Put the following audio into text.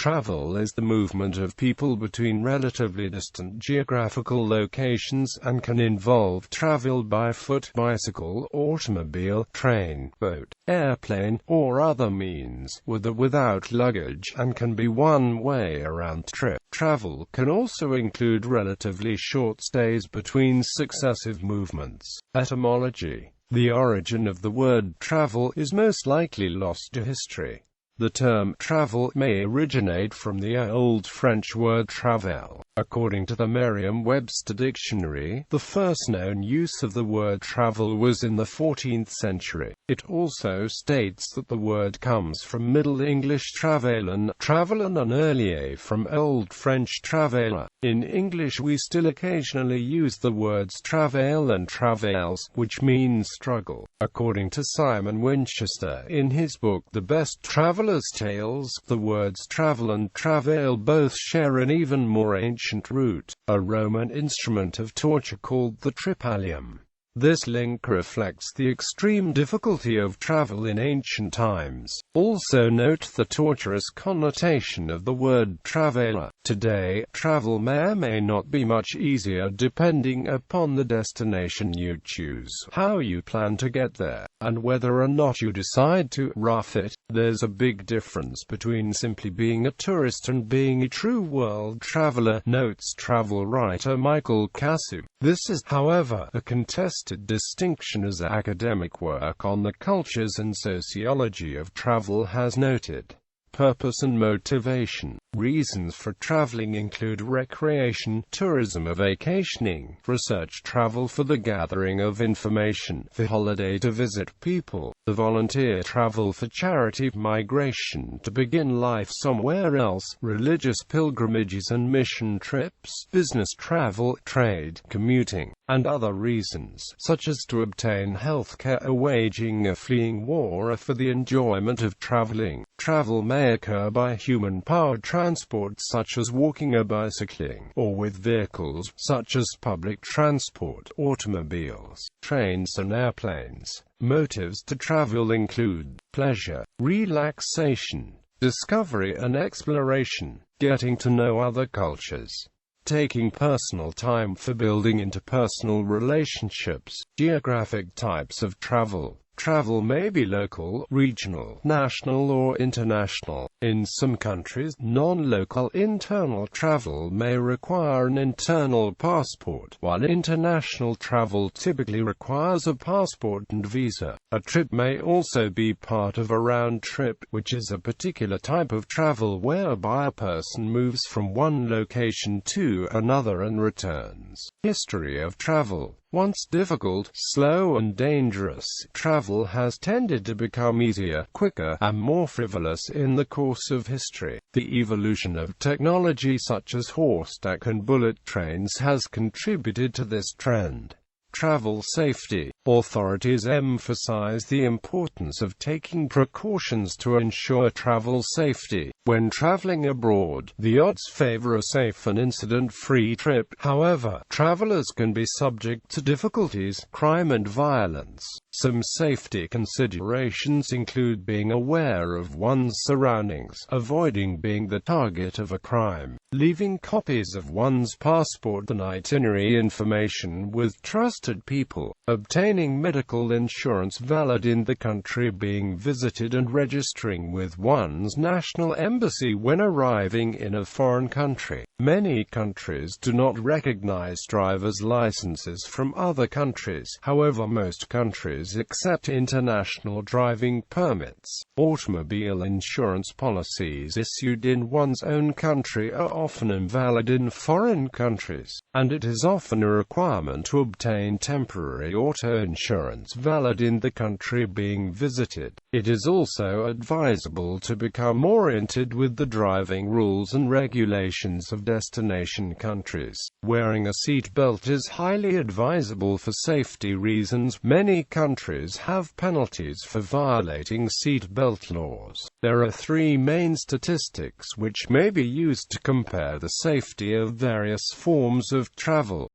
Travel is the movement of people between relatively distant geographical locations and can involve travel by foot, bicycle, automobile, train, boat, airplane, or other means, with or without luggage, and can be one-way around trip. Travel can also include relatively short stays between successive movements. Etymology. The origin of the word travel is most likely lost to history. The term travel may originate from the Old French word travel. According to the Merriam-Webster dictionary, the first known use of the word travel was in the 14th century. It also states that the word comes from Middle English travailen, traveler, and earlier from Old French travailler. In English we still occasionally use the words travail and travails, which means struggle. According to Simon Winchester in his book The Best Traveller's Tales, the words travel and travail both share an even more ancient root, a Roman instrument of torture called the tripalium. This link reflects the extreme difficulty of travel in ancient times. Also note the torturous connotation of the word travailer. Today, travel may or may not be much easier depending upon the destination you choose, how you plan to get there, and whether or not you decide to rough it. There's a big difference between simply being a tourist and being a true world traveler, notes travel writer Michael Cassu. This is, however, a contested distinction, as academic work on the cultures and sociology of travel has noted. Purpose and motivation. Reasons for traveling include recreation, tourism or vacationing, research travel for the gathering of information, for holiday to visit people, the volunteer travel for charity, migration to begin life somewhere else, religious pilgrimages and mission trips, business travel, trade, commuting, and other reasons, such as to obtain health care or waging a fleeing war, or for the enjoyment of traveling. Travel may occur by human-powered transport such as walking or bicycling, or with vehicles such as public transport, automobiles, trains and airplanes. Motives to travel include pleasure, relaxation, discovery and exploration, getting to know other cultures, taking personal time for building interpersonal relationships. Geographic types of travel. Travel may be local, regional, national or international. In some countries, non-local internal travel may require an internal passport, while international travel typically requires a passport and visa. A trip may also be part of a round trip, which is a particular type of travel whereby a person moves from one location to another and returns. History of travel. Once difficult, slow and dangerous, travel has tended to become easier, quicker, and more frivolous in the course of history. The evolution of technology such as horseback and bullet trains has contributed to this trend. Travel safety. Authorities emphasize the importance of taking precautions to ensure travel safety. When traveling abroad, the odds favor a safe and incident-free trip. However, travelers can be subject to difficulties, crime and violence. Some safety considerations include being aware of one's surroundings, avoiding being the target of a crime, leaving copies of one's passport and itinerary information with trusted people, obtaining medical insurance valid in the country being visited, and registering with one's national embassy when arriving in a foreign country. Many countries do not recognize driver's licenses from other countries. However, most countries accept international driving permits. Automobile insurance policies issued in one's own country are often invalid in foreign countries, and it is often a requirement to obtain temporary auto insurance valid in the country being visited. It is also advisable to become oriented with the driving rules and regulations of destination countries. Wearing a seat belt is highly advisable for safety reasons. Many countries have penalties for violating seat belt laws. There are three main statistics which may be used to compare the safety of various forms of travel.